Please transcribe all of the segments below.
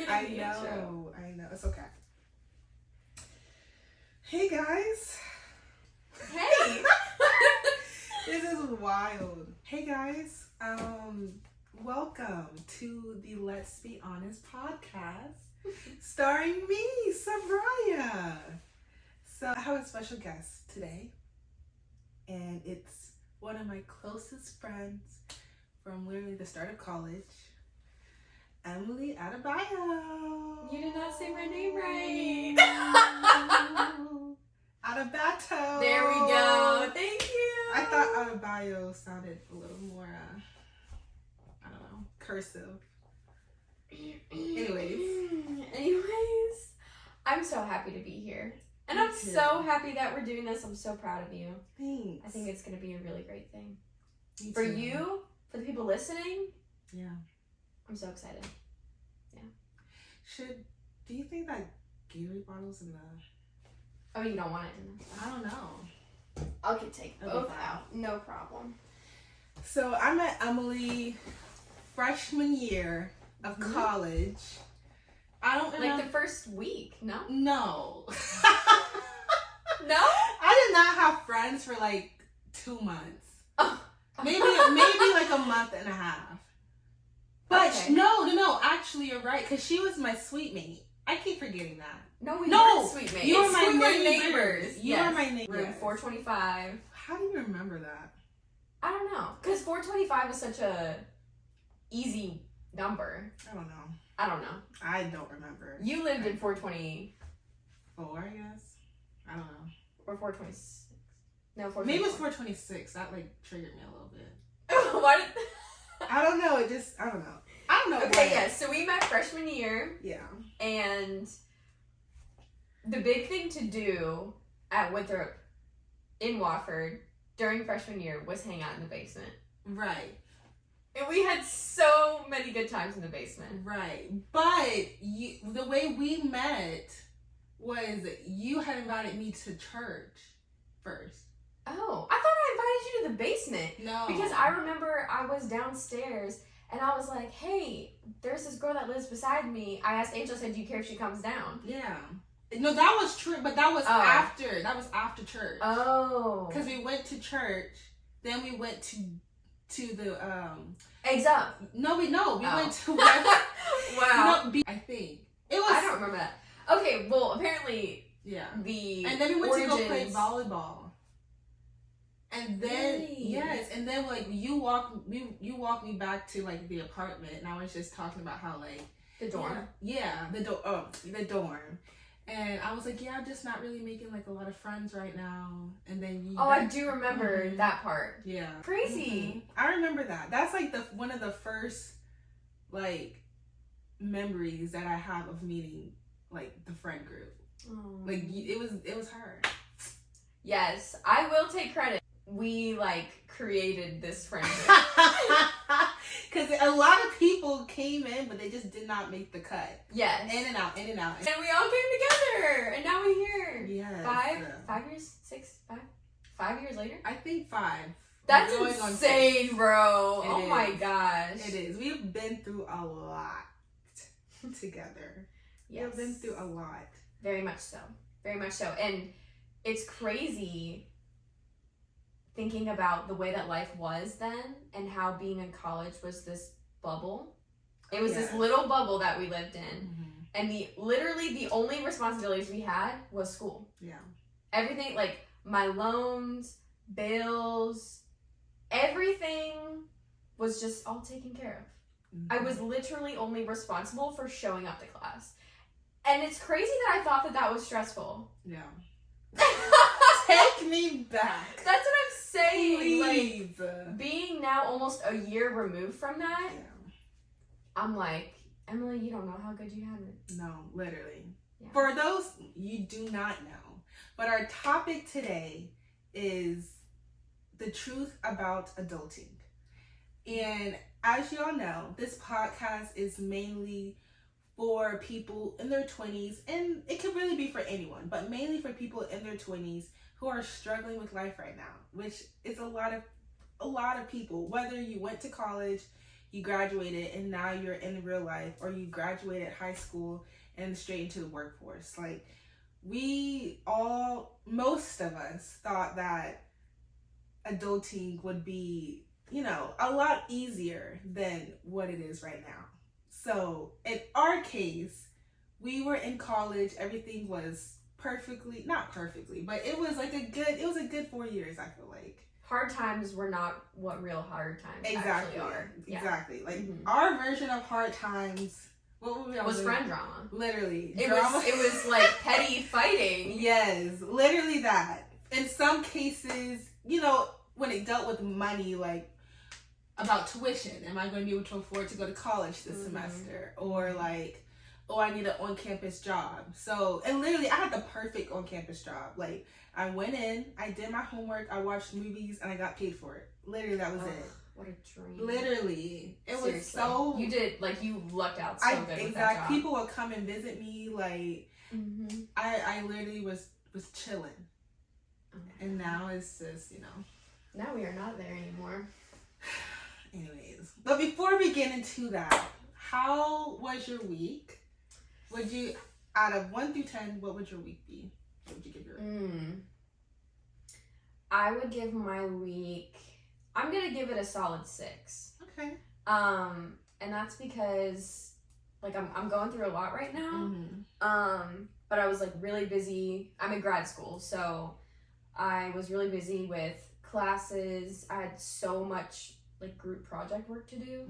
forgetting the intro. I know. It's okay. Hey, guys. Hey! This is wild. Hey, guys. Welcome to the Let's Be Honest podcast, starring me, Sabraya. So I have a special guest today, and it's one of my closest friends from literally the start of college, Emily Adebayo. You did not say my name right. Adebayo. There we go. Thank you. I thought Adebayo sounded a little more, I don't know, cursive. Anyways, I'm so happy to be here. And Me I'm too. so happy that we're doing this. I'm so proud of you. Thanks. I think it's going to be a really great thing. Me For too. you, for the people listening, Yeah. I'm so excited. Do you think that Gatorade bottles in the... Oh, you don't want it in there? I don't know. I can take That'll be both fine. out. No problem. So I met Emily freshman year of college. I don't Like know. the first week, no? No. No? I did not have friends for like 2 months. Oh. Maybe like a month and a half. But Okay. no, actually you're right, because she was my suite mate. I keep forgetting that. No, we No, weren't sweet mates. You were my We were neighbors. You Yes. were my neighbors. Room 425. How do you remember that? I don't know. Because 425 is such a easy number. I don't know. I don't know. I don't remember. You lived in 420 4, I guess. I don't know. or 426. No, 424. Maybe it's 426. That like triggered me a little bit. Why did... I don't know. I don't know. I don't know. Okay, why. yes. So we met freshman year. Yeah. And the big thing to do at Winthrop in Wofford during freshman year was hang out in the basement. Right. And we had so many good times in the basement. Right. But the way we met was you had invited me to church first. Oh, I thought I invited you to the basement. No. Because I remember I was downstairs and I was like, hey, there's this girl that lives beside me. I asked Angel, I said, do you care if she comes down? Yeah. No, that was true, but that was after. That was after church. Oh. Because we went to church, then we went to the Eggs up. No, we went to Wow. I think it was. I don't remember that. Okay, well, apparently Yeah. and then we went to go play volleyball. And then Really? yes, and then like you walked me back to like the apartment, and I was just talking about how like the dorm. Yeah, the dorm. And I was like, yeah, I'm just not really making like a lot of friends right now. And then I do remember that part. Yeah. Crazy. I remember that. That's like one of the first like memories that I have of meeting like the friend group. Oh. Like it was her. Yes, I will take credit. We like created this friendship. Because a lot of people came in, but they just did not make the cut. Yes. In and out. And we all came together, and now we're here. Yes. 5 years? 6? 5? 5 years later? I think 5. That's Going on insane, 6. bro. It Oh is. my gosh. It is. We've been through a lot together. Yes. We've been through a lot. Very much so. Very much so. And it's crazy thinking about the way that life was then and how being in college was this bubble. It was this little bubble that we lived in. Mm-hmm. And literally the only responsibilities we had was school. Yeah. Everything, like my loans, bills, everything was just all taken care of. Mm-hmm. I was literally only responsible for showing up to class. And it's crazy that I thought that was stressful. Yeah. That's Take me back. what I'm saying. Please. Like, being now almost a year removed from that, Yeah. I'm like, Emily, you don't know how good you have it. No, literally. Yeah. For those you do not know, but our topic today is the truth about adulting. And as you all know, this podcast is mainly for people in their 20s, and it could really be for anyone, but mainly for people in their 20s who are struggling with life right now, which is a lot of people. Whether you went to college, you graduated and now you're in real life, or you graduated high school and straight into the workforce. Like, most of us thought that adulting would be, a lot easier than what it is right now. So in our case, we were in college, everything was not perfectly, but it was a good 4 years, I feel like. Hard times were not what real hard times actually are. Yeah. Exactly. Like, our version of hard times, what was friend drama. Literally. It was like petty fighting. Yes, literally that. In some cases, when it dealt with money, like about tuition, am I going to be able to afford to go to college this semester? Or like, oh, I need an on-campus job. So, and literally, I had the perfect on-campus job. Like, I went in, I did my homework, I watched movies, and I got paid for it. Literally, that was it. What a dream. Literally. It Seriously. was so... You lucked out so good with that job. People would come and visit me, like, I literally was chilling. And now it's just, Now we are not there anymore. Anyways. But before we get into that, how was your week? Would you, out of 1 through 10, what would your week be? What would you give your week? I would give my week, I'm going to give it a solid 6. Okay. And that's because, like, I'm going through a lot right now. But I was, like, really busy. I'm in grad school, so I was really busy with classes. I had so much, like, group project work to do.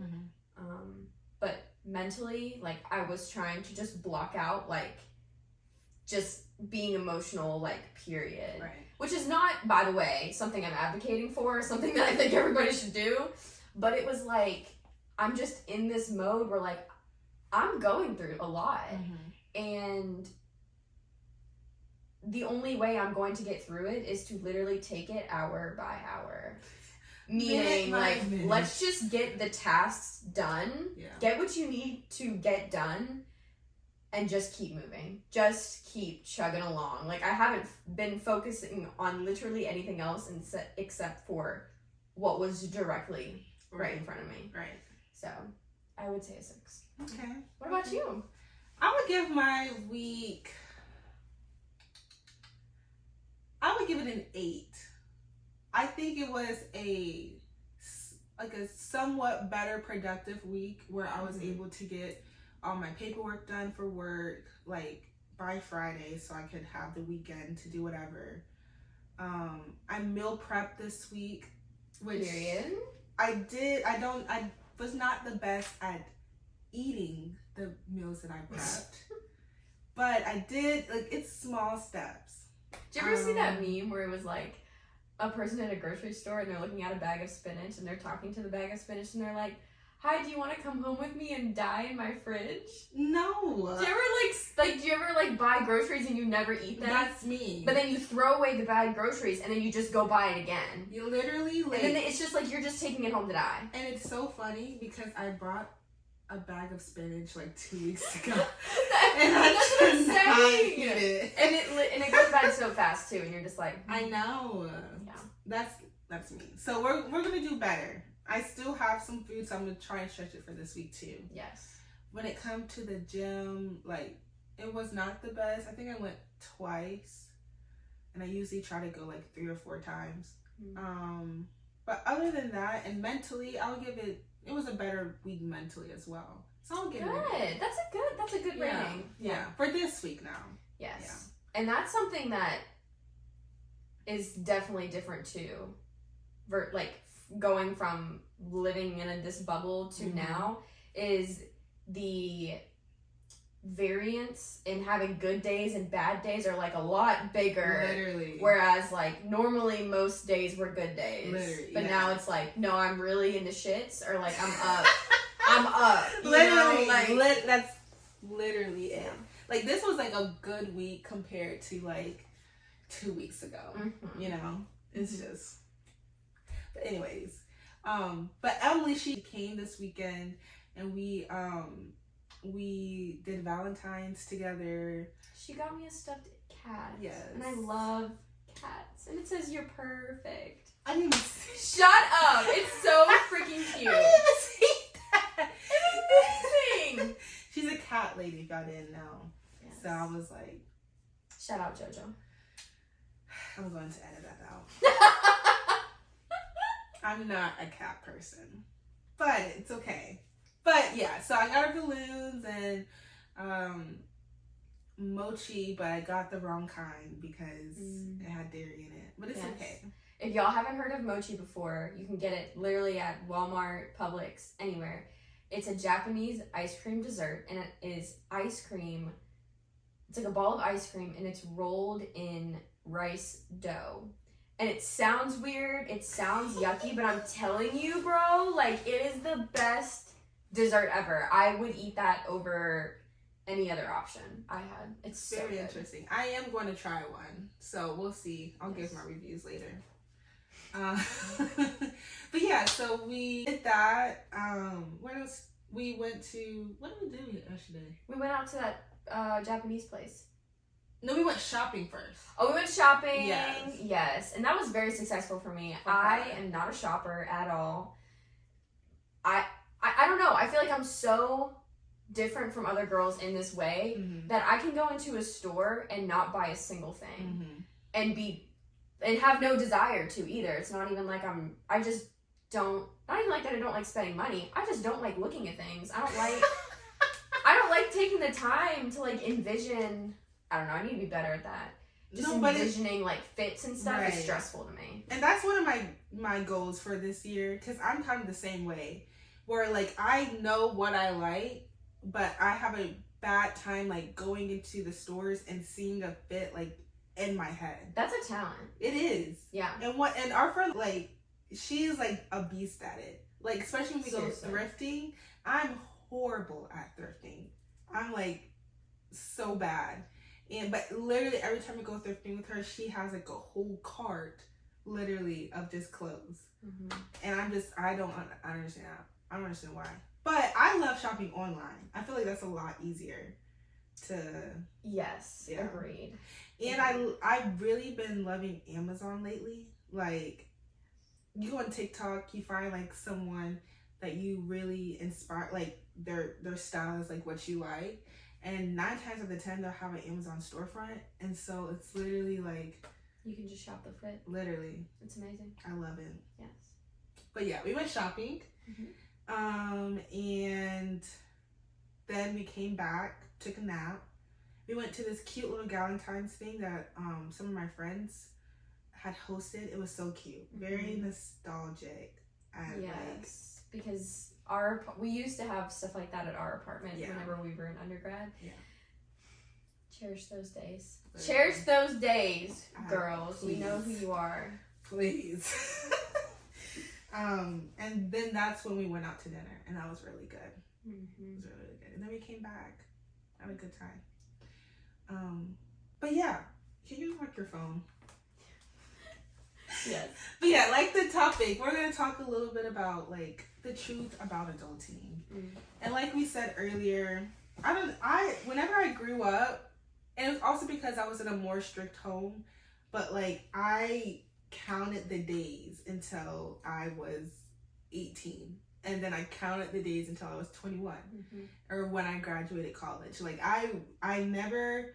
But mentally, like, I was trying to just block out, like, just being emotional, like, period. Right. Which is not, by the way, something I'm advocating for, something that I think everybody should do. But it was like, I'm just in this mode where, like, I'm going through a lot. And the only way I'm going to get through it is to literally take it hour by hour. Meaning, let's just get the tasks done, get what you need to get done, and just keep moving. Just keep chugging along. Like, I haven't been focusing on literally anything else except for what was directly right in front of me. Right. So, I would say a 6. Okay. What about you? I would give my week... I would give it an 8. I think it was a somewhat better productive week where I was able to get all my paperwork done for work, like, by Friday, so I could have the weekend to do whatever. I meal prepped this week, which Period. I was not the best at eating the meals that I prepped, but I did, like, it's small steps. Did you ever see that meme where it was like a person at a grocery store and they're looking at a bag of spinach and they're talking to the bag of spinach and they're like, "Hi, do you want to come home with me and die in my fridge?" No. Do you ever buy groceries and you never eat them? That's me. But then you throw away the bag groceries and then you just go buy it again. You literally, like, and then it's just like you're just taking it home to die. And it's so funny because I brought a bag of spinach like 2 weeks ago. And that's what I'm saying. Eat it. And it goes bad so fast too, and you're just like, I know. Yeah. That's me. So we're gonna do better. I still have some food, so I'm gonna try and stretch it for this week too. Yes. When it comes to the gym, like, it was not the best. I think I went twice, and I usually try to go like 3 or 4 times. But other than that, and mentally, I'll give it. It was a better week mentally as well. So I'll give it. Good. That's a good rating. Yeah. For this week now. Yes. Yeah. And that's something that is definitely different too. Like, going from living in this bubble to now is the variance in having good days and bad days are like a lot bigger. Literally. Whereas, like, normally most days were good days. Literally, but now it's like, no, I'm really in the shits, or like, I'm up. Literally. Like, that's literally it. Like, this was like a good week compared to like 2 weeks ago. It's just. But anyways, but Emily, she came this weekend, and we did Valentine's together. She got me a stuffed cat. Yes. And I love cats. And it says, "You're perfect." I didn't even see. Shut up! It's so freaking cute. I didn't even see that. y'all didn't know. Yes. So I was like, shout out JoJo. I'm going to edit that out. I'm not a cat person, but it's okay. But yeah, so I got her balloons and mochi, but I got the wrong kind because it had dairy in it. But it's okay. If y'all haven't heard of mochi before, you can get it literally at Walmart, Publix, anywhere. It's a Japanese ice cream dessert, and it is ice cream. It's like a ball of ice cream, and it's rolled in rice dough. And it sounds weird, it sounds yucky, but I'm telling you, bro, like, it is the best dessert ever. I would eat that over any other option I had. It's very so interesting. I am going to try one, so we'll see. I'll give my reviews later. But yeah, so we did that. What else? We went to, what did we do yesterday? We went out to that Japanese place. No, we went shopping first. Oh, we went shopping. Yes. Yes. And that was very successful for me. I am not a shopper at all. I don't know. I feel like I'm so different from other girls in this way that I can go into a store and not buy a single thing and have no desire to either. It's not even like I just don't, not even like that I don't like spending money. I just don't like looking at things. I don't like taking the time to like envision. I don't know. I need to be better at that. Just envisioning like fits and stuff is stressful to me. And that's one of my goals for this year, because I'm kind of the same way, where like I know what I like, but I have a bad time like going into the stores and seeing a fit like in my head. That's a talent. It is. Yeah. And our friend, like, she's like a beast at it. Like, especially when we go thrifting. I'm horrible at thrifting. I'm like so bad. But literally every time we go thrifting with her, she has like a whole cart literally of just clothes. And I don't understand. I don't understand why. But I love shopping online. I feel like that's a lot easier to... Yes, agreed. And I've really been loving Amazon lately. Like, you go on TikTok, you find like someone that you really inspire, like their style is like what you like. And 9 times out of 10, they'll have an Amazon storefront. And so it's literally like... You can just shop the fit. Literally. It's amazing. I love it. Yes. But yeah, we went shopping. And then we came back, took a nap. We went to this cute little Galentine's thing that some of my friends had hosted. It was so cute. Very nostalgic. And yes. Because we used to have stuff like that at our apartment whenever we were in undergrad. Yeah. Cherish those days. Cherish those days, girls. You know who you are. Please. And then that's when we went out to dinner, and that was really good. It was really good. And then we came back, had a good time. But yeah, can you lock your phone? Yes. But yeah, like the topic, we're gonna talk a little bit about like the truth about adulting. And like we said earlier, whenever I grew up, and it was also because I was in a more strict home, but like I counted the days until I was 18, and then I counted the days until I was 21, or when I graduated college. Like I never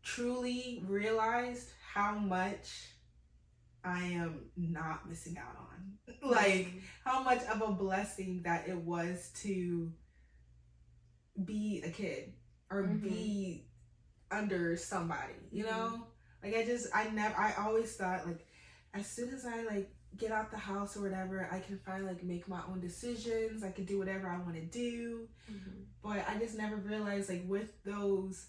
truly realized how much I am not missing out on. Like how much of a blessing that it was to be a kid or be under somebody, you know? Like I always thought like as soon as I like get out the house or whatever, I can finally like make my own decisions. I can do whatever I want to do. But I just never realized like with those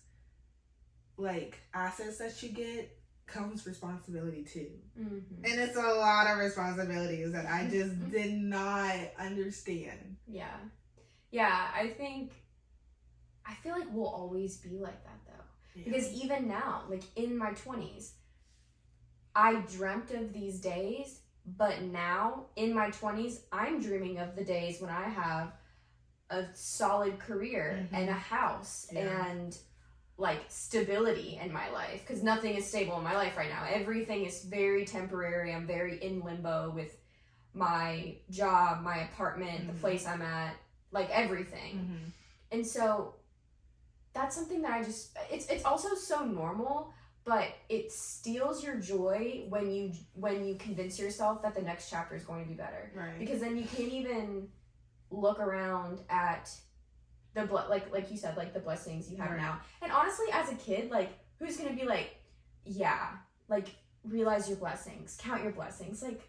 like assets that you get comes responsibility too. And it's a lot of responsibilities that I just did not understand. Yeah. I feel like we'll always be like that though. Because even now, like in my 20s, I dreamt of these days, but now in my 20s, I'm dreaming of the days when I have a solid career and a house and like stability in my life, because nothing is stable in my life right now. Everything is very temporary. I'm very in limbo with my job, my apartment, the place I'm at, like everything. And so that's something that it's also so normal, but it steals your joy when you convince yourself that the next chapter is going to be better. Right. Because then you can't even look around at the like you said, like the blessings you have now. And honestly, as a kid, like, who's gonna be like, yeah, like, realize your blessings, count your blessings, like,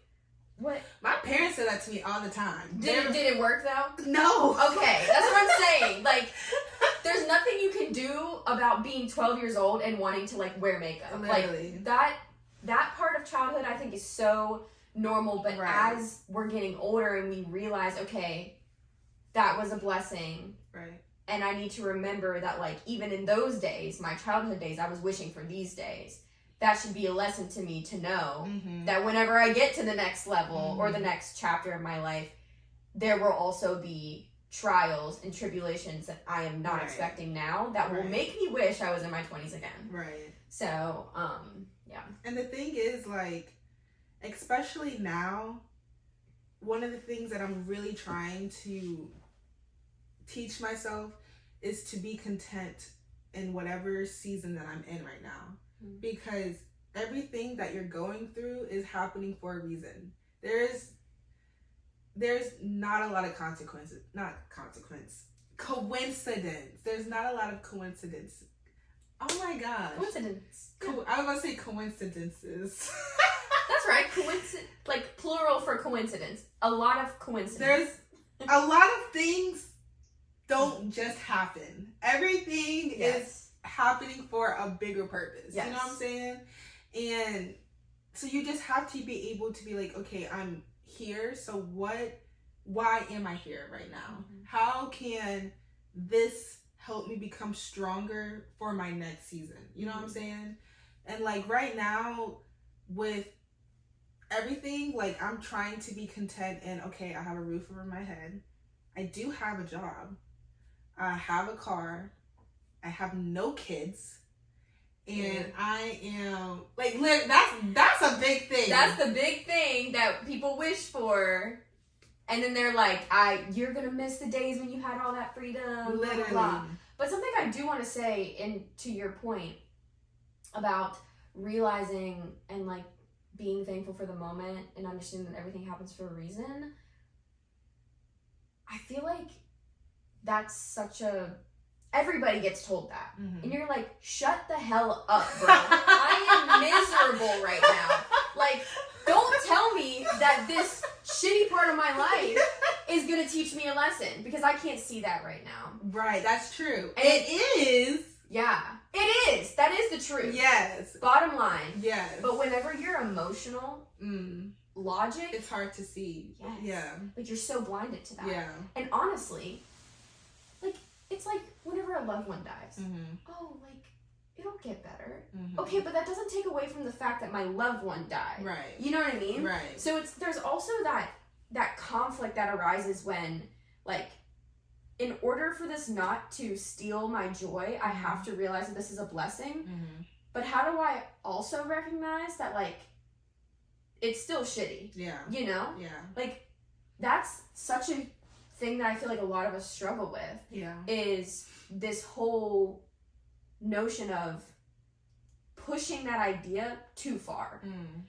what? My parents say that to me all the time. Did it work though? No. Okay, that's what I'm saying. Like, there's nothing you can do about being 12 years old and wanting to, like, wear makeup. Literally. Like, that part of childhood I think is so normal, but as we're getting older and we realize, okay, that was a blessing. Right. And I need to remember that, like, even in those days, my childhood days, I was wishing for these days. That should be a lesson to me to know that whenever I get to the next level or the next chapter of my life, there will also be trials and tribulations that I am not expecting now that will make me wish I was in my 20s again. Right. So, yeah. And the thing is, like, especially now, one of the things that I'm really trying to teach myself is to be content in whatever season that I'm in right now. Because everything that you're going through is happening for a reason. There's not a lot of coincidence. There's not a lot of coincidence. Oh my gosh. Coincidence. I was going to say coincidences. That's right. Like, plural for coincidence. A lot of coincidence. There's a lot of things don't just happen. Everything is happening for a bigger purpose. You know what I'm saying? And so you just have to be able to be like, okay, I'm here, so why am I here right now? How can this help me become stronger for my next season? You know what I'm saying? And like right now with everything, like, I'm trying to be content in, okay, I have a roof over my head, I do have a job, I have a car, I have no kids, and I am, like, that's a big thing. That's the big thing that people wish for. And then they're like, you're going to miss the days when you had all that freedom. Literally. Blah, blah, blah. But something I do want to say, and to your point about realizing and, like, being thankful for the moment and understanding that everything happens for a reason, I feel like that's such a... Everybody gets told that. And you're like, shut the hell up, bro. I am miserable right now. Like, don't tell me that this shitty part of my life is going to teach me a lesson, because I can't see that right now. Right, that's true. And it is. Yeah, it is. That is the truth. Yes. Bottom line. Yes. But whenever you're emotional, logic... It's hard to see. Yes. Yeah. Like, you're so blinded to that. Yeah. And honestly, like, it's like whenever a loved one dies. Oh, like, it'll get better. Okay, but that doesn't take away from the fact that my loved one died. Right. You know what I mean? Right. So there's also that conflict that arises when, like, in order for this not to steal my joy, I have to realize that this is a blessing. But how do I also recognize that, like, it's still shitty? Yeah. You know? Yeah. Like, that's such a thing that I feel like a lot of us struggle with. Yeah. Is this whole notion of pushing that idea too far.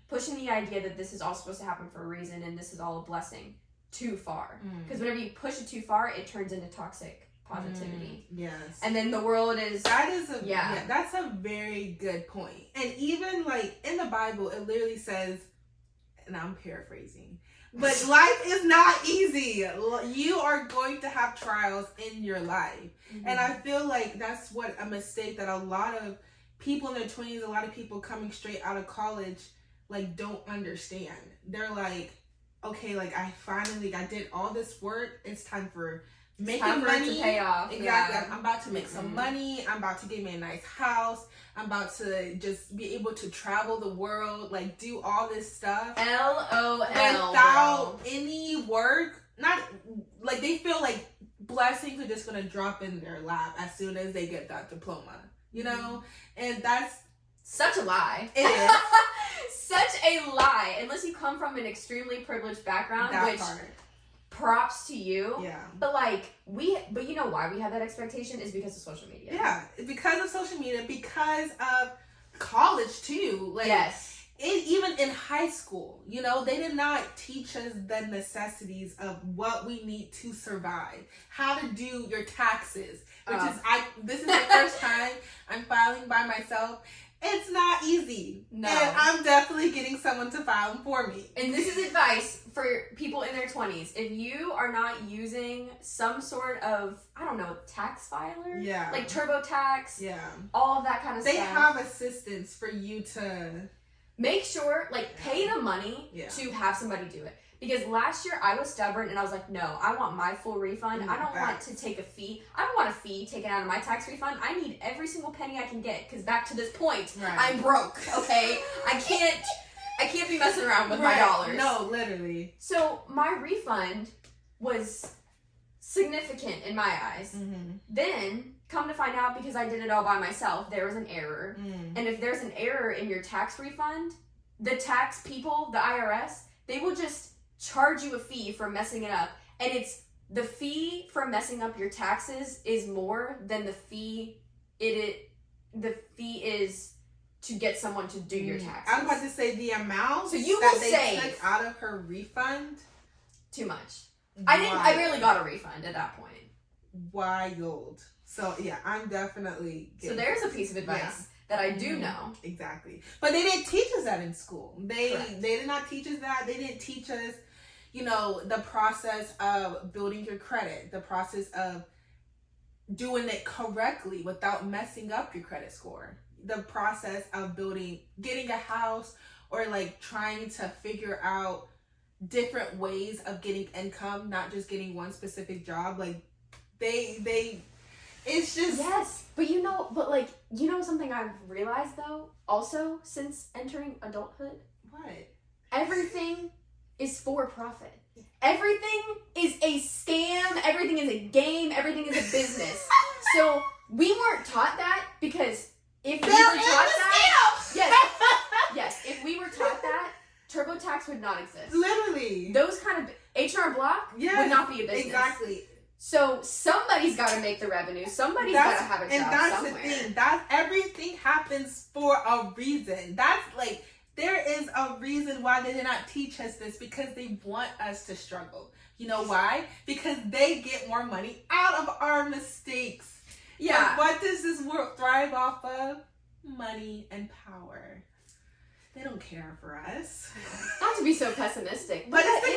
Pushing the idea that this is all supposed to happen for a reason and this is all a blessing too far. Because whenever you push it too far, it turns into toxic positivity. Yes. And then the world is... that's a very good point. And even, like, in the Bible, it literally says, and I'm paraphrasing, but life is not easy. You are going to have trials in your life. And I feel like that's what a mistake that a lot of people in their 20s, a lot of people coming straight out of college, like, don't understand. They're like, okay, like, I did all this work. It's time for making money to pay off. Exactly. Yeah. I'm about to make some money. I'm about to get me a nice house. I'm about to just be able to travel the world, like, do all this stuff. LOL. Without any work. Not, like, they feel like blessings are just going to drop in their lap as soon as they get that diploma, you know? And that's... Such a lie. It is. Such a lie. Unless you come from an extremely privileged background, That which... part. props to you. Yeah. But but you know why we have that expectation is because of social media. Yeah, because of social media, because of college too. Like, yes. Even in high school, you know, they did not teach us the necessities of what we need to survive, how to do your taxes, which this is the first time I'm filing by myself. It's not easy. No. And I'm definitely getting someone to file them for me. And this is advice for people in their 20s. If you are not using some sort of, I don't know, tax filer? Yeah. Like TurboTax. Yeah. All of that kind of stuff. They have assistance for you to... Make sure, pay the money to have somebody do it. Because last year I was stubborn and I was like, no, I want my full refund. I don't want to take a fee. I don't want a fee taken out of my tax refund. I need every single penny I can get. Because back to this point, I'm broke, okay? I can't be messing around with my dollars. No, literally. So my refund was significant in my eyes. Mm-hmm. Then, come to find out, because I did it all by myself, there was an error. And if there's an error in your tax refund, the tax people, the IRS, they will just charge you a fee for messing it up. And it's the fee for messing up your taxes is more than the fee is to get someone to do your taxes. I'm about to say the amount so you that will they save took out of her refund. Too much. I barely got a refund at that point. Wild. So yeah, I'm definitely so there's a piece of advice that I do know. Exactly. But they didn't teach us that in school. They did not teach us that. They didn't teach us, you know, the process of building your credit, the process of doing it correctly without messing up your credit score, the process of getting a house, or trying to figure out different ways of getting income, not just getting one specific job. It's just... Yes, but something I've realized though, also since entering adulthood? What? Everything is for profit. Everything is a scam, everything is a game, everything is a business. So we weren't taught that, because if we were taught that... Yes, if we were taught that, TurboTax would not exist. Literally. Those kind of... H&R Block would not be a business. Exactly. So somebody's got to make the revenue. Somebody's got to have a job somewhere. And that's the thing. Everything happens for a reason. That's there is a reason why they did not teach us this, because they want us to struggle. You know why? Because they get more money out of our mistakes. Yeah. And what does this world thrive off of? Money and power. They don't care for us. Not to be so pessimistic, but it's the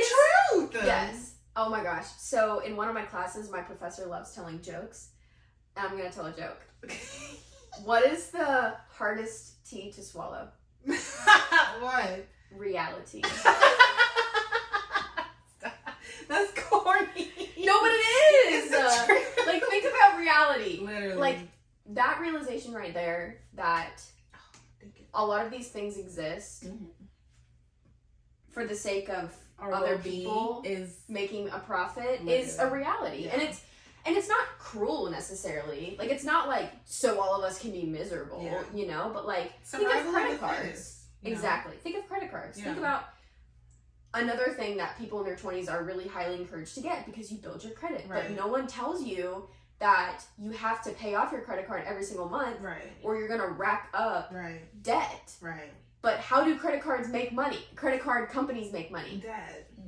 truth. Yes. Oh my gosh. So in one of my classes, my professor loves telling jokes. And I'm going to tell a joke. What is the hardest tea to swallow? What? Reality. That's corny. No, but it is. Think about reality. Literally. That realization right there, that a lot of these things exist for the sake of other people is making a profit is a reality. And it's not cruel necessarily. It's not so all of us can be miserable, you know, but think of credit cards. Exactly. Think of credit cards. Think about another thing that people in their 20s are really highly encouraged to get, because you build your credit. But no one tells you that you have to pay off your credit card every single month, or you're going to rack up debt. But how do credit cards make money? Credit card companies make money.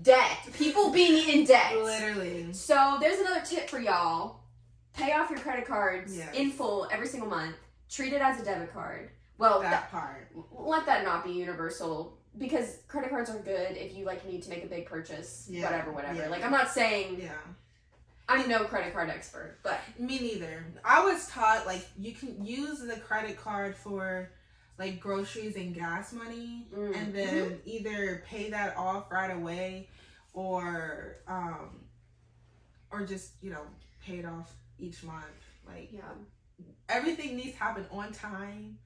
Debt. People being in debt. Literally. So there's another tip for y'all. Pay off your credit cards in full every single month. Treat it as a debit card. Well, that part. Let that not be universal, because credit cards are good if you need to make a big purchase. Whatever. Yeah. I'm not saying... Yeah. I'm no credit card expert, but... Me neither. I was taught, you can use the credit card for... groceries and gas money, and then either pay that off right away, or just, pay it off each month. Everything needs to happen on time.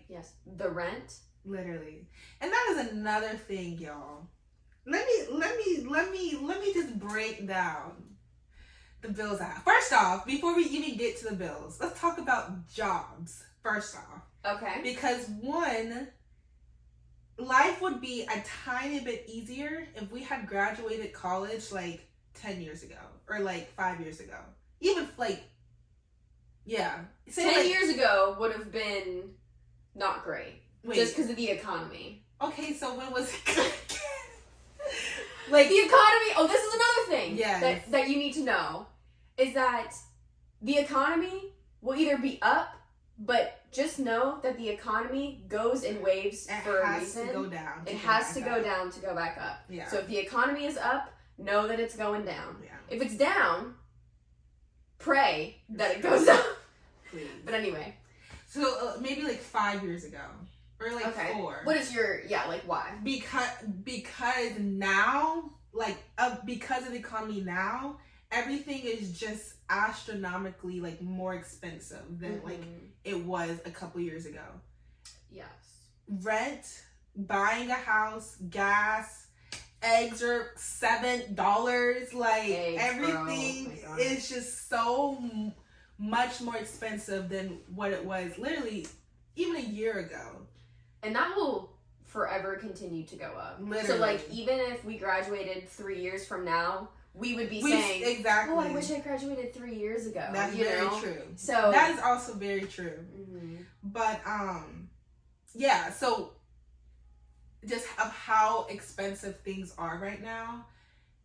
Yes, the rent. Literally. And that is another thing, y'all. Let me just break down the bills I have. First off, before we even get to the bills, let's talk about jobs. First off. Okay. Because one, life would be a tiny bit easier if we had graduated college 10 years ago or like 5 years ago. Even like, yeah. Say 10 like, years ago would have been not great. wait. Just because of the economy. Okay, so when was it good? Like, the economy, oh, this is another thing yes. that you need to know, is that the economy will either be up, but just know that the economy goes in waves for a reason. It has to go down. It has to go down to go back up. Yeah. So if the economy is up, know that it's going down. Yeah. If it's down, pray that it goes up. Please. But anyway. So maybe like 5 years ago. Or like 4. What is your, like why? Because now, like, because of the economy now, everything is just astronomically, like, more expensive than, like, it was a couple years ago. Yes. Rent, buying a house, gas, eggs are $7. Like, eggs, everything is just so much more expensive than what it was literally even a year ago. And that will forever continue to go up. Literally. So, like, even if we graduated 3 years from now, we would be saying, exactly. "Oh, I wish I graduated 3 years ago." That's very true. So that is also very true. Mm-hmm. But yeah. So just of how expensive things are right now,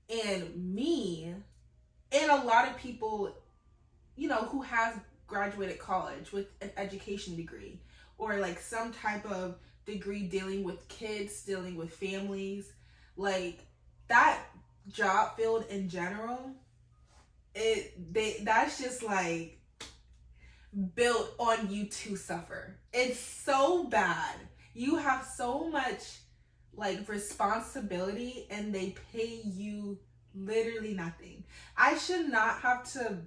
and me, and a lot of people, you know, who have graduated college with an education degree or like some type of degree dealing with kids, dealing with families, like that job field in general, that's just like built on you to suffer. It's so bad. You have so much like responsibility and they pay you literally nothing. I should not have to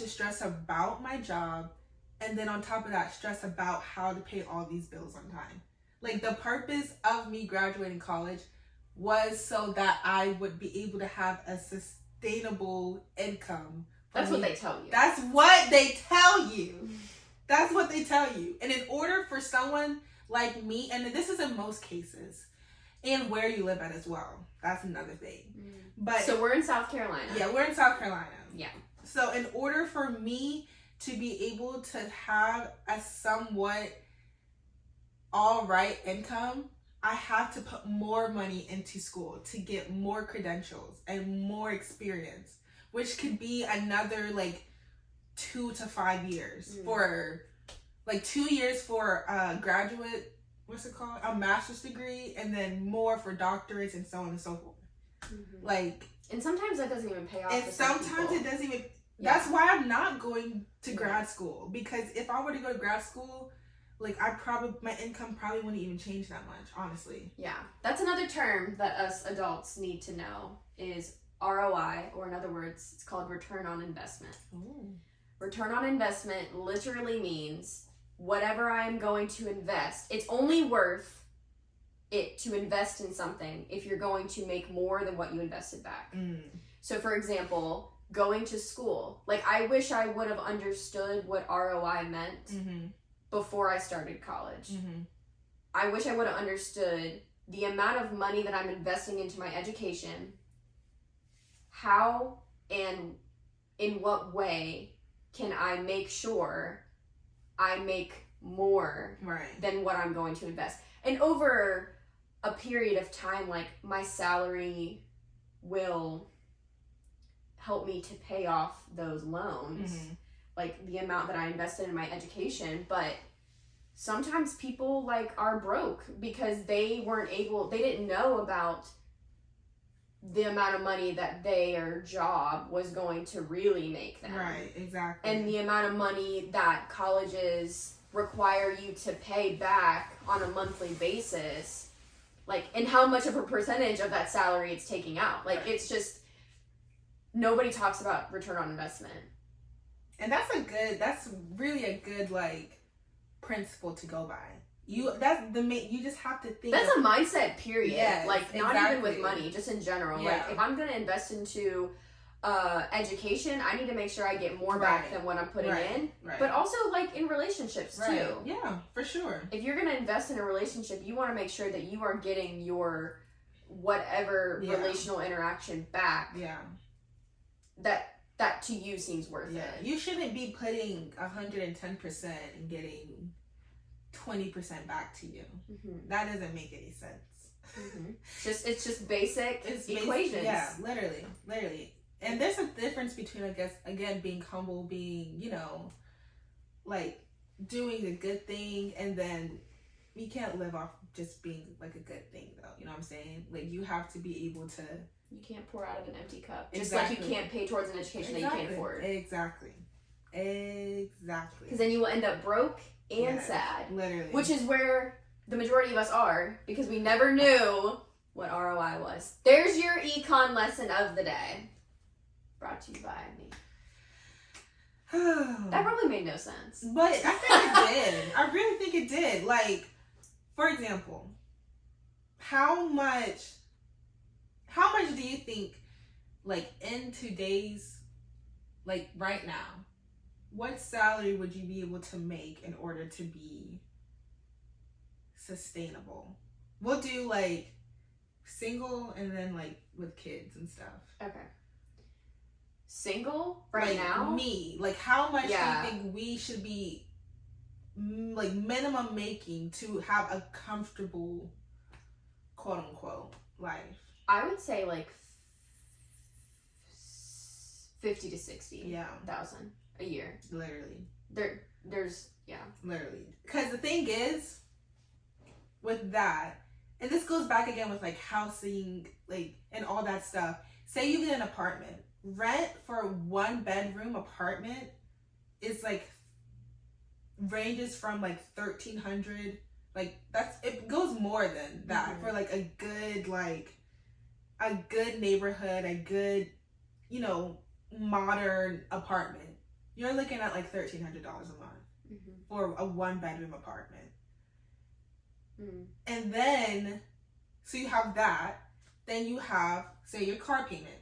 stress about my job and then on top of that stress about how to pay all these bills on time. Like the purpose of me graduating college was so that I would be able to have a sustainable income. That's what they tell you. That's what they tell you. That's what they tell you. And in order for someone like me, and this is in most cases, and where you live at as well. That's another thing. But so we're in South Carolina. Yeah, we're in South Carolina. Yeah. So in order for me to be able to have a somewhat all right income, I have to put more money into school to get more credentials and more experience, which could be another like 2 to 5 years for like 2 years for a graduate, what's it called? A master's degree, and then more for doctorates and so on and so forth. Mm-hmm. Like, and sometimes that doesn't even pay off. And sometimes it doesn't even. Yeah. That's why I'm not going to grad school, because if I were to go to grad school, like my income probably wouldn't even change that much, honestly. Yeah, that's another term that us adults need to know is ROI, or in other words, it's called return on investment. Ooh. Return on investment literally means whatever I am going to invest, it's only worth it to invest in something if you're going to make more than what you invested back. So for example, going to school, like I wish I would have understood what ROI meant before I started college. I wish I would have understood the amount of money that I'm investing into my education, how and in what way can I make sure I make more than what I'm going to invest. And over a period of time, like my salary will help me to pay off those loans, like the amount that I invested in my education. But sometimes people like are broke because they didn't know about the amount of money that their job was going to really make them. Right, exactly. And the amount of money that colleges require you to pay back on a monthly basis, like, and how much of a percentage of that salary it's taking out. Like, it's just, nobody talks about return on investment. And that's really a good, like, principle to go by. You just have to think. That's a mindset, period. Yes, like, not even with money, just in general. Yeah. Like, if I'm going to invest into education, I need to make sure I get more back than what I'm putting in. Right. But also, like, in relationships, too. Yeah, for sure. If you're going to invest in a relationship, you want to make sure that you are getting your whatever relational interaction back. Yeah. That to you seems worth it. You shouldn't be putting 110% and getting 20% back to you. That doesn't make any sense. It's just basic equations. Yeah, literally. And there's a difference between, I guess, again, being humble, being, you know, like doing a good thing, and then you can't live off just being like a good thing, though. You know what I'm saying? Like, you have to be able to. You can't pour out of an empty cup. Just like you can't pay towards an education that you can't afford. Exactly. Because then you will end up broke and sad. Literally. Which is where the majority of us are, because we never knew what ROI was. There's your econ lesson of the day. Brought to you by me. That probably made no sense. But I think it did. I really think it did. Like, for example, how much do you think, like, in today's, like, right now, what salary would you be able to make in order to be sustainable? We'll do, like, single and then, like, with kids and stuff. Okay. Single right now? Me. Like, how much do you think we should be, like, minimum making to have a comfortable, quote unquote, life? I would say like 50 to 60 thousand a year. Literally. There's Literally. Because the thing is, with that, and this goes back again with like housing, like, and all that stuff. Say you get an apartment. Rent for a 1-bedroom apartment is like ranges from like $1,300. Like, it goes more than that for like a good neighborhood, a good, you know, modern apartment. You're looking at like $1,300 a month for a 1-bedroom apartment. And then, so you have that. Then you have, say, your car payment.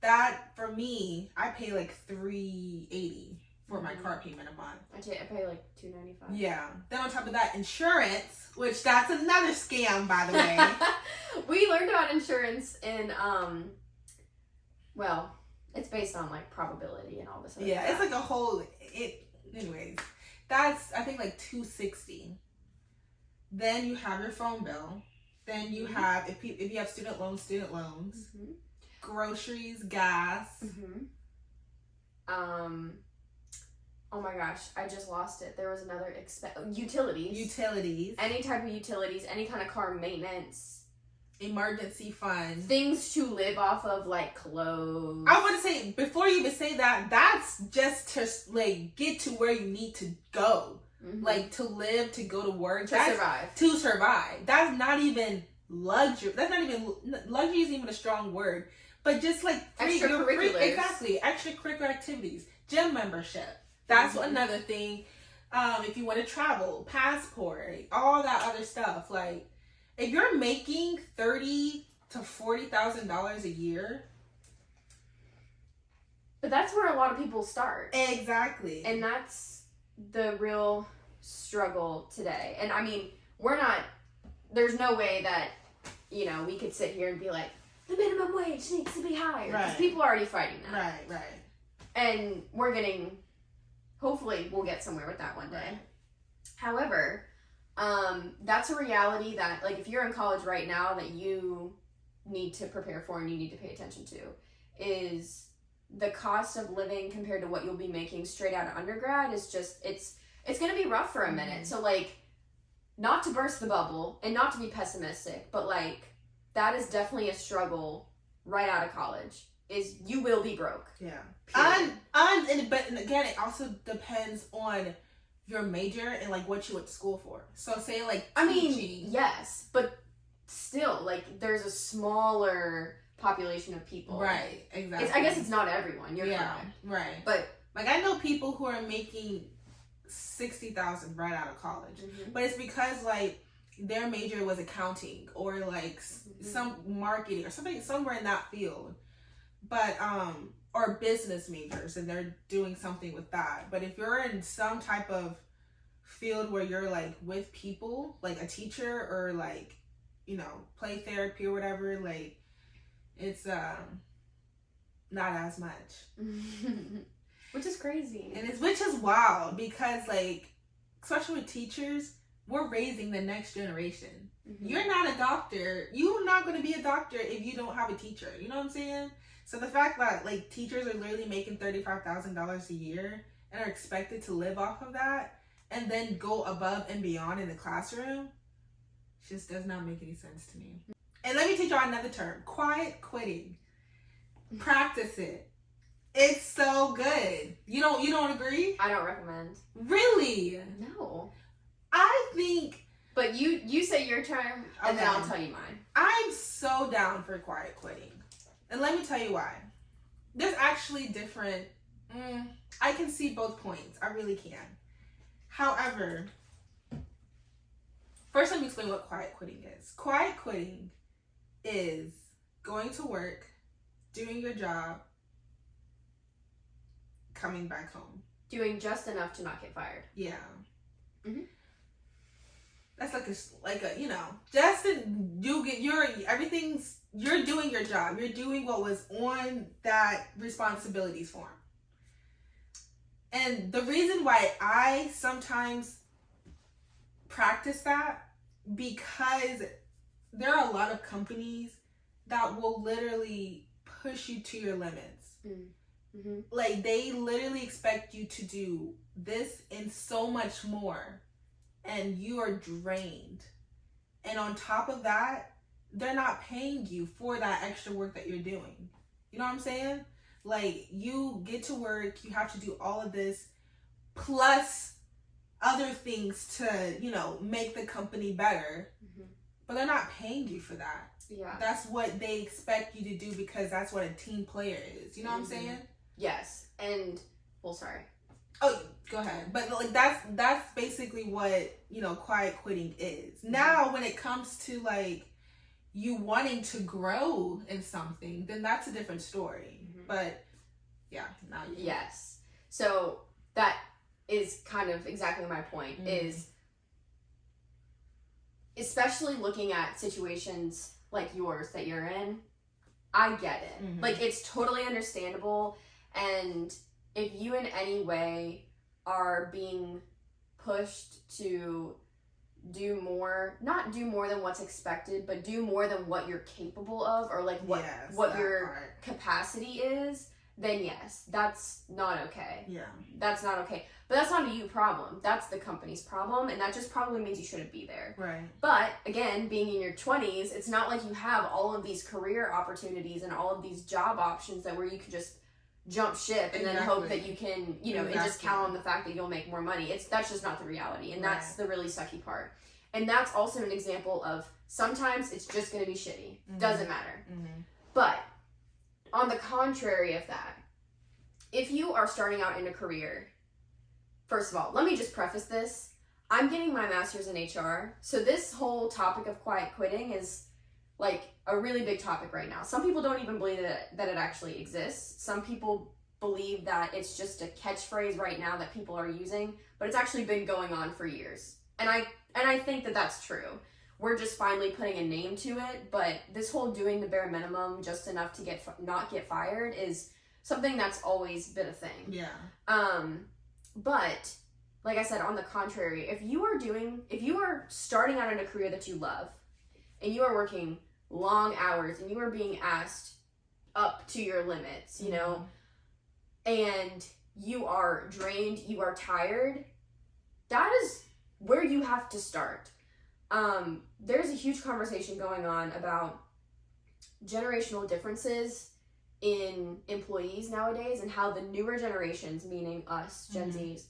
That, for me, I pay like $380 for my car payment a month. I pay like $295. Yeah. Then on top of that, insurance, which that's another scam, by the way. We learned about insurance in, well, it's based on like probability and all this other stuff. It's like a whole, anyways, that's, I think, like $260. Then you have your phone bill. Then you have, if you have student loans. Groceries, gas. Oh my gosh, I just lost it. There was another utilities. Any type of utilities, any kind of car maintenance. Emergency fund. Things to live off of, like clothes. I want to say, before you even say that, that's just to like get to where you need to go. Like, to live, to go to work. To survive. That's not even luxury. Luxury isn't even a strong word. But just like extracurriculars. Exactly. Extracurricular activities. Gym membership. That's another thing. If you want to travel, passport, all that other stuff. Like, if you're making $30,000 to $40,000 a year. But that's where a lot of people start. Exactly. And that's the real struggle today. And I mean, there's no way that, you know, we could sit here and be like, the minimum wage needs to be higher. Because people are already fighting that. Right. And hopefully we'll get somewhere with that one day. Right. However, that's a reality that, like, if you're in college right now that you need to prepare for and you need to pay attention to, is the cost of living compared to what you'll be making straight out of undergrad is just, it's going to be rough for a minute. So, like, not to burst the bubble and not to be pessimistic, but, like, that is definitely a struggle right out of college, is you will be broke. Yeah. Period. But again, it also depends on your major and, like, what you went to school for. So, say, like, teaching. I mean, yes, but still, like, there's a smaller population of people. Right, exactly. I guess it's not everyone. You're correct. Right. But, like, I know people who are making $60,000 right out of college, but it's because, like, their major was accounting or like some marketing or something, somewhere in that field, but or business majors, and they're doing something with that. But if you're in some type of field where you're like with people, like a teacher or like, play therapy or whatever, like, it's not as much. Which is crazy. Which is wild, because, like, especially with teachers, we're raising the next generation. Mm-hmm. You're not a doctor. You're not going to be a doctor if you don't have a teacher. You know what I'm saying? So the fact that, like, teachers are literally making $35,000 a year and are expected to live off of that and then go above and beyond in the classroom just does not make any sense to me. And let me teach y'all another term: quiet quitting. Practice it. It's so good. You don't agree? I don't recommend. Really? No. I think. But you say your term, and then I'll tell you mine. I'm so down for quiet quitting, and let me tell you why. There's actually different. I can see both points. I really can. However, first let me explain what quiet quitting is. Quiet quitting is going to work, doing your job, coming back home. Doing just enough to not get fired. Yeah. Mm-hmm. That's like a just you get you're doing your job. You're doing what was on that responsibilities form. And the reason why I sometimes practice that, because there are a lot of companies that will literally push you to your limits. Mm-hmm. Like, they literally expect you to do this and so much more, and you are drained. And on top of that, they're not paying you for that extra work that you're doing. You know what I'm saying? Like, you get to work, you have to do all of this, plus other things to, make the company better. Mm-hmm. But they're not paying you for that. Yeah. That's what they expect you to do, because that's what a team player is. You know what I'm saying? Yes. And, sorry. Oh, go ahead. But, like, that's basically what, quiet quitting is. Mm-hmm. Now, when it comes to, like, you wanting to grow in something, then that's a different story. Mm-hmm. But, yeah. Yes. So, that is kind of exactly my point, is especially looking at situations like yours that you're in, I get it. Mm-hmm. Like, it's totally understandable. And if you in any way are being pushed to do more, not do more than what's expected, but do more than what you're capable of, or like what your capacity is, then yes, that's not okay. Yeah. That's not okay. But that's not a you problem. That's the company's problem, and that just probably means you shouldn't be there. Right. But again, being in your 20s, it's not like you have all of these career opportunities and all of these job options where you can just jump ship and then hope that you can, and just count on the fact that you'll make more money. That's just not the reality, and that's the really sucky part. And that's also an example of sometimes it's just going to be shitty. Mm-hmm. Doesn't matter. Mm-hmm. But on the contrary of that, if you are starting out in a career, first of all, let me just preface this. I'm getting my master's in HR, so this whole topic of quiet quitting is like a really big topic right now. Some people don't even believe that it actually exists. Some people believe that it's just a catchphrase right now that people are using, but it's actually been going on for years. And I think that that's true. We're just finally putting a name to it, but this whole doing the bare minimum just enough to not get fired is something that's always been a thing. Yeah. But like I said, on the contrary, if you are starting out in a career that you love, and you are working long hours, and you are being asked up to your limits, and you are drained, you are tired, that is where you have to start. There's a huge conversation going on about generational differences in employees nowadays, and how the newer generations, meaning us, Gen Zs,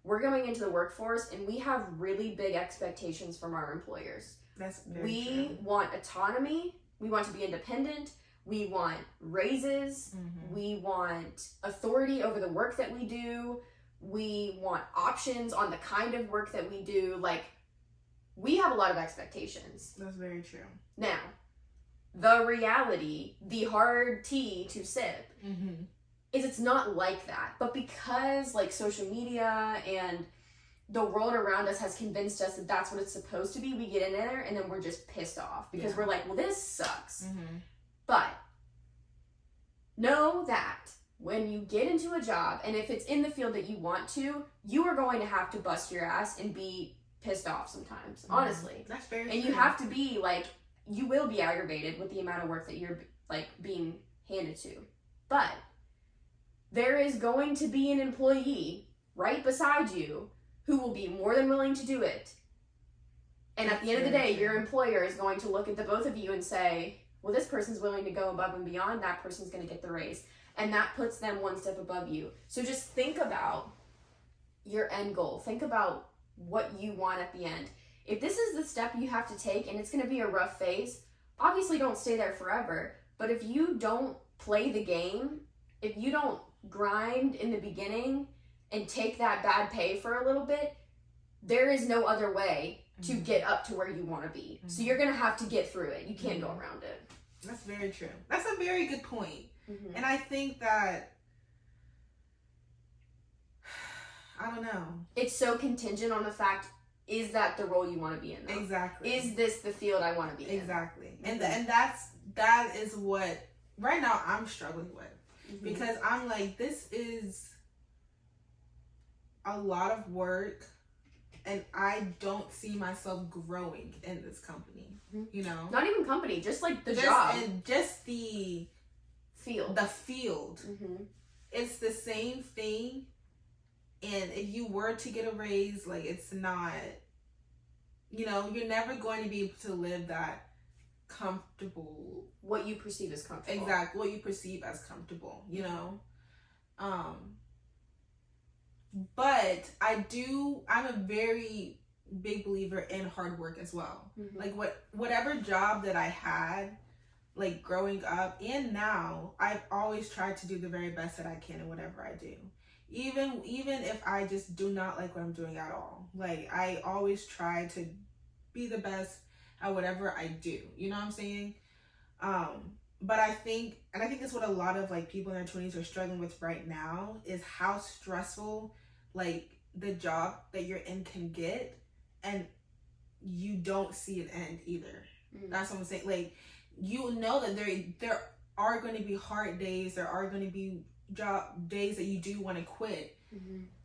we're going into the workforce and we have really big expectations from our employers. That's very true. Want autonomy. We want to be independent. We want raises. Mm-hmm. We want authority over the work that we do. We want options on the kind of work that we do. Like, we have a lot of expectations. That's very true. Now, the reality, the hard tea to sip, is it's not like that. But because, like, social media and the world around us has convinced us that that's what it's supposed to be. We get in there and then we're just pissed off because we're like, well, this sucks. But know that when you get into a job, and if it's in the field that you want to, you are going to have to bust your ass and be pissed off sometimes, honestly. That's very And true. you have to be like, you will be aggravated with the amount of work that you're like being handed to. But there is going to be an employee right beside you who will be more than willing to do it. And at the end of the day, your employer is going to look at the both of you and say, well, this person's willing to go above and beyond, that person's going to get the raise. And that puts them one step above you. So just think about your end goal. Think about what you want at the end. If this is the step you have to take and it's going to be a rough phase, obviously don't stay there forever. But if you don't play the game, if you don't grind in the beginning and take that bad pay for a little bit, there is no other way to get up to where you want to be. So you're going to have to get through it. You can't go around it. That's very true. That's a very good point. And I think that, I don't know. It's so contingent on the fact, is that the role you want to be in? Though? Exactly. Is this the field I want to be in? Exactly. And that is what, right now, I'm struggling with. Because I'm like, this is a lot of work, and I don't see myself growing in this company, you know? Not even company, just like the job. And just the field. The field. It's the same thing. And if you were to get a raise, like, it's not, you know, you're never going to be able to live that comfortable. What you perceive as comfortable. Exactly. What you perceive as comfortable, you know? But I'm a very big believer in hard work as well. Like, whatever job that I had, like, growing up and now, I've always tried to do the very best that I can in whatever I do. Even if I just do not like what I'm doing at all. Like, I always try to be the best at whatever I do. You know what I'm saying? But I think that's what a lot of, like, people in their 20s are struggling with right now, is how stressful, like, the job that you're in can get, and you don't see an end either. That's what I'm saying. Like, you know that there are going to be hard days, there are going to be job days that you do want to quit,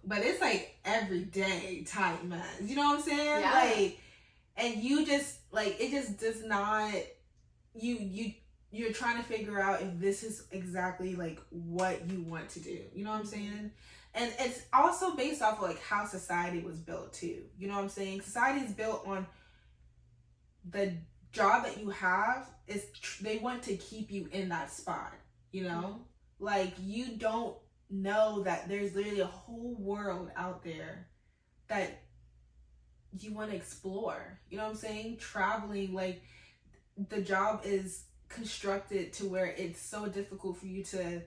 but it's like every day time, man. You know what I'm saying? Yeah. Like, and you just, like, it just does not, you're trying to figure out if this is exactly, like, what you want to do. You know what I'm saying? And it's also based off of, like, how society was built too. You know what I'm saying? Society is built on the job that you have is they want to keep you in that spot, you know? Like, you don't know that there's literally a whole world out there that you want to explore. You know what I'm saying? Traveling, like, the job is constructed to where it's so difficult for you to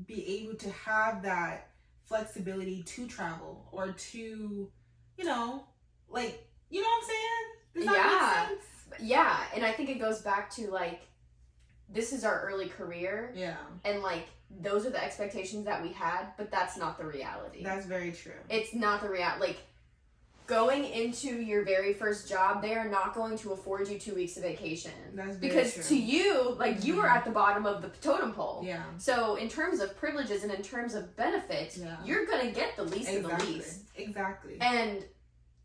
be able to have that flexibility to travel or to, you know, like, you know what I'm saying? Does that make sense? Yeah, and I think it goes back to, like, this is our early career. Yeah. And, like, those are the expectations that we had, but that's not the reality. That's very true. It's not the reality. Like, going into your very first job, they are not going to afford you 2 weeks of vacation. That's very because true. to you, like, you were at the bottom of the totem pole. Yeah. So in terms of privileges and in terms of benefits, you're going to get the least of the least. Exactly. And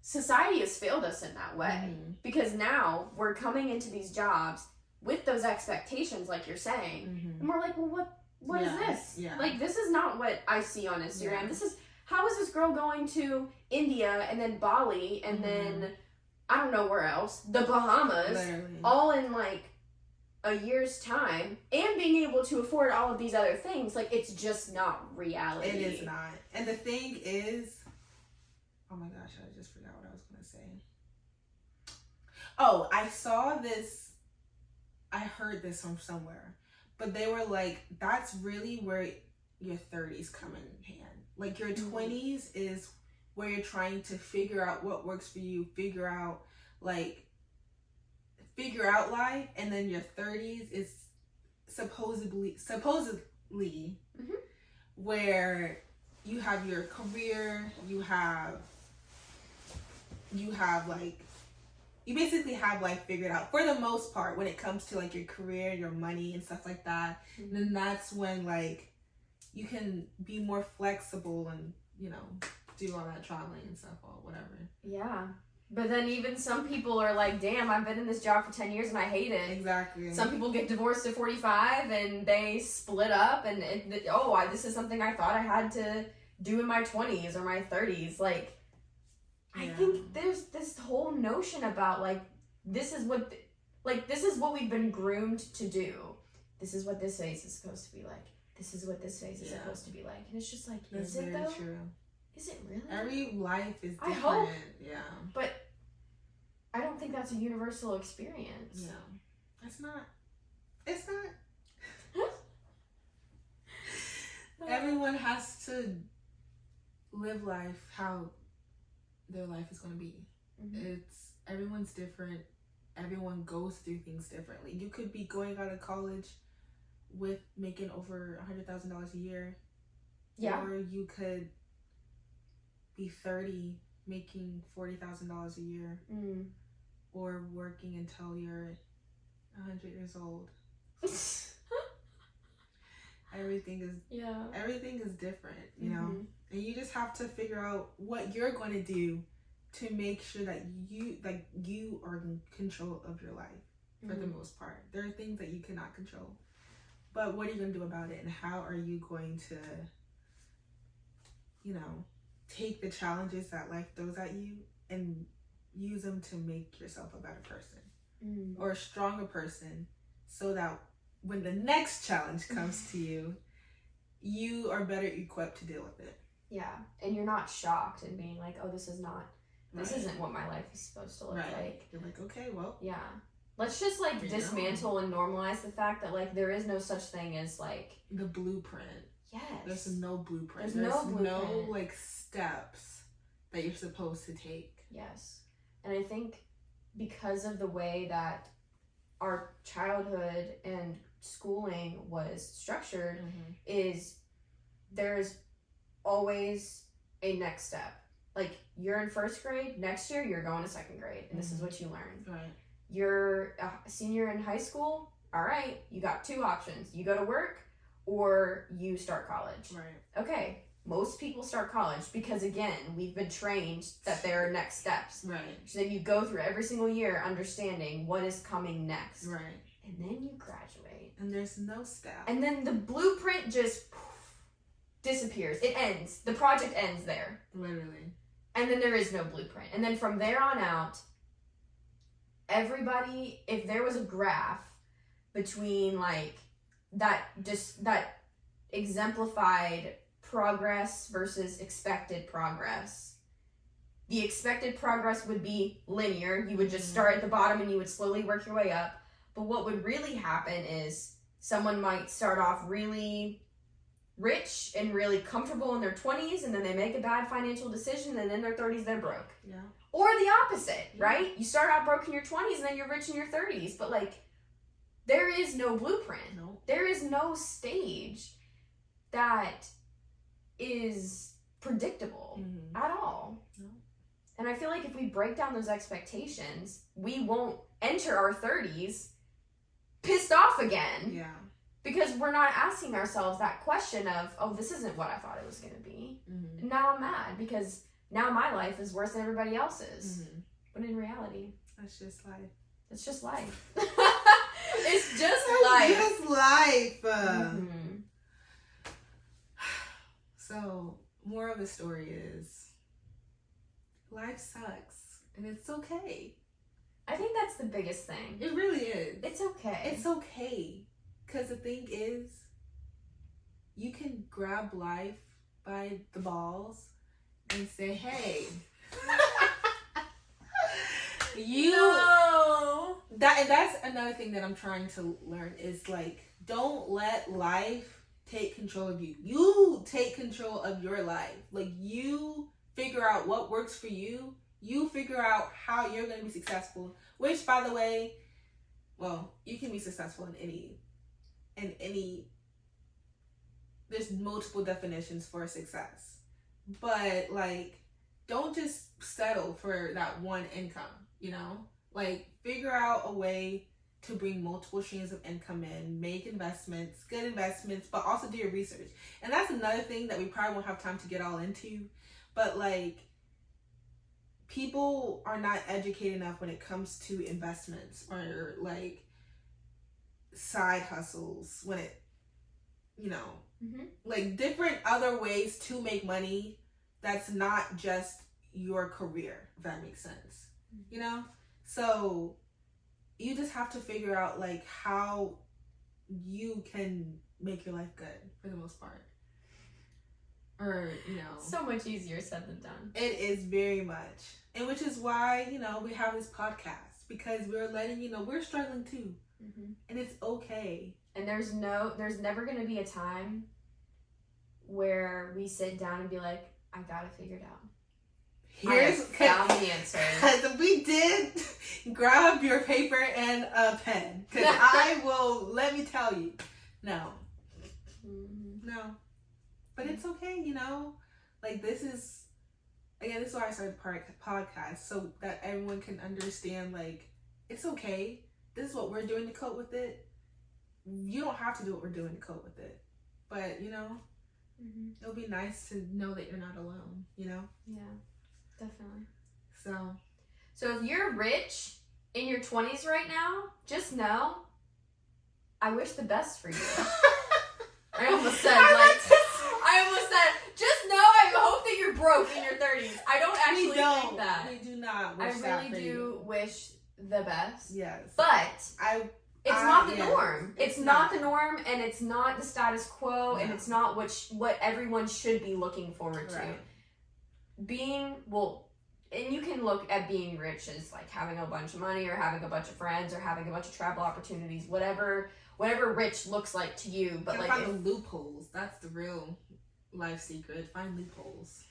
society has failed us in that way. Because now we're coming into these jobs with those expectations, like you're saying. And we're like, well, what is this? Yeah. Like, this is not what I see on Instagram. This is, how is this girl going to India and then Bali and then I don't know where else, the Bahamas, Literally. all in, like, a year's time, and being able to afford all of these other things? Like, it's just not reality. It is not. And the thing is, oh my gosh, I just forgot what I was going to say. Oh, I saw this, I heard this from somewhere, but they were like, that's really where your 30s come in hand. Like, your 20s is where you're trying to figure out what works for you, figure out life, and then your 30s is supposedly where you have your career, you have you have like, you basically have life figured out for the most part when it comes to like your career, your money and stuff like that. And then that's when like you can be more flexible and, you know, do all that traveling and stuff or whatever. Yeah. But then even some people are like, damn, I've been in this job for 10 years and I hate it. Exactly. Some people get divorced at 45 and they split up and, this is something I thought I had to do in my 20s or my 30s. Like, I think there's this whole notion about, like, this is what we've been groomed to do. This is what this phase is supposed to be like. This is what this phase is supposed to be like. And it's just like, that's is it very though? True. Is it really? Every life is different. I hope. Yeah. But I don't think that's a universal experience. No. It's not. Everyone has to live life how their life is going to be. Mm-hmm. Everyone's different. Everyone goes through things differently. You could be going out of college with making over $100,000 a year. Yeah. Or you could be 30 making $40,000 a year. Mm. Or working until you're 100 years old. Everything is different, you know? And you just have to figure out what you're going to do to make sure that you are in control of your life for the most part. There are things that you cannot control. But what are you going to do about it? And how are you going to, you know, take the challenges that life throws at you and use them to make yourself a better person or a stronger person, so that when the next challenge comes to you, you are better equipped to deal with it. Yeah, and you're not shocked and being like, oh, this isn't what my life is supposed to look like. You're like, okay, well. Yeah. Let's just like dismantle and normalize the fact that like there is no such thing as like the blueprint. Yes. There's no blueprint. There's no blueprint. No like steps that you're supposed to take. Yes. And I think because of the way that our childhood and schooling was structured, is there's always a next step. Like, you're in first grade, next year you're going to second grade, and this is what you learn. Right. You're a senior in high school, all right, you got two options. You go to work or you start college. Right. Okay, most people start college because, again, we've been trained that there are next steps. Right. So then you go through every single year understanding what is coming next. Right. And then you graduate. And there's no step. And then the blueprint just disappears. It ends. The project ends there. Literally. And then there is no blueprint. And then from there on out, everybody, if there was a graph between like that exemplified progress versus expected progress, the expected progress would be linear. You would just start at the bottom and you would slowly work your way up. But what would really happen is someone might start off really rich and really comfortable in their 20s, and then they make a bad financial decision, and in their 30s they're broke. Yeah. Or the opposite, right? You start out broke in your 20s and then you're rich in your 30s. But like, there is no blueprint. Nope. There is no stage that is predictable at all. No. And I feel like if we break down those expectations, we won't enter our 30s pissed off again. Yeah. Because we're not asking ourselves that question of, oh, this isn't what I thought it was going to be. And now I'm mad because now my life is worse than everybody else's. But in reality, that's just life. It's just life. It's just life. It's just life. So, more of the story is, life sucks, and it's okay. I think that's the biggest thing. It really is. It's okay. It's okay. Because the thing is, you can grab life by the balls and say, hey, that's another thing that I'm trying to learn is like, don't let life take control of you. You take control of your life. Like, you figure out what works for you. You figure out how you're going to be successful, which, by the way, well, you can be successful in any, there's multiple definitions for success, but like, don't just settle for that one income, you know? Like, figure out a way to bring multiple streams of income in, make investments, good investments, but also do your research. And that's another thing that we probably won't have time to get all into, but like, people are not educated enough when it comes to investments or like side hustles, when it, you know, like different other ways to make money that's not just your career, if that makes sense, you know? So you just have to figure out like how you can make your life good for the most part. Or, you know. So much easier said than done. It is very much. And which is why, you know, we have this podcast. Because we're letting you know we're struggling too. And it's okay. And there's never going to be a time where we sit down and be like, I got it figured out. I found the answer. Because we did grab your paper and a pen. Because I will, let me tell you, no. No. But it's okay, you know? Like, this is why I started the podcast, so that everyone can understand, like, it's okay. This is what we're doing to cope with it. You don't have to do what we're doing to cope with it. But, you know, it'll be nice to know that you're not alone, you know? Yeah, definitely. So if you're rich in your 20s right now, just know, I wish the best for you. I almost said, just know I hope that you're broke in your 30s. I don't actually think that. We do not wish I really that for do you. Wish the best. Yes. But it's not the yes. norm. It's not the norm, and it's not the status quo, and it's not what everyone should be looking forward to. Right. And you can look at being rich as like having a bunch of money or having a bunch of friends or having a bunch of travel opportunities, whatever rich looks like to you. But like, find the loopholes. That's the real life secret. Find loopholes.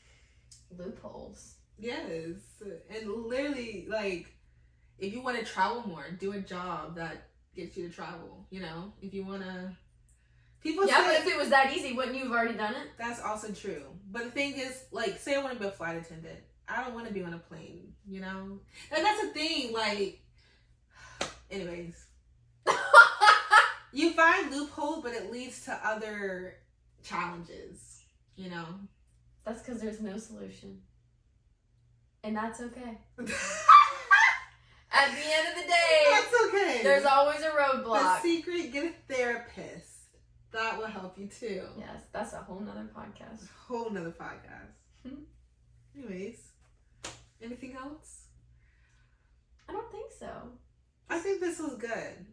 Loopholes. Yes. And literally, like, if you want to travel more, do a job that gets you to travel, you know? If you want to... But if it was that easy, wouldn't you have already done it? That's also true. But the thing is, like, say I want to be a flight attendant. I don't want to be on a plane, you know? And that's the thing, like... Anyways. You find loopholes, but it leads to other challenges, you know? That's because there's no solution. And that's okay. At the end of the day, that's okay. There's always a roadblock. The secret, get a therapist. That will help you too. Yes, that's a whole nother podcast. Anyways, anything else? I don't think so. I think this was good.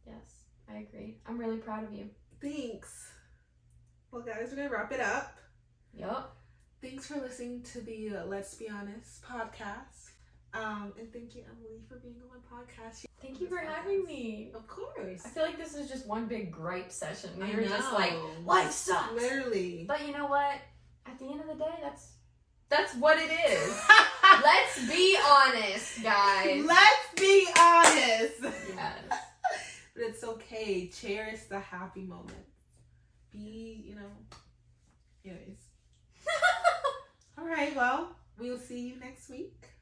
Yes, I agree. I'm really proud of you. Thanks. Well, guys, we're going to wrap it up. Yup. Thanks for listening to the Let's Be Honest podcast. And thank you, Emily, for being on my podcast. Thank you for having me. Of course. I feel like this is just one big gripe session. I We were just like, life sucks. Literally. But you know what? At the end of the day, that's what it is. Let's be honest, guys. Let's be honest. Yes. But it's okay. Cherish the happy moments. Anyways. All right, well, we'll see you next week.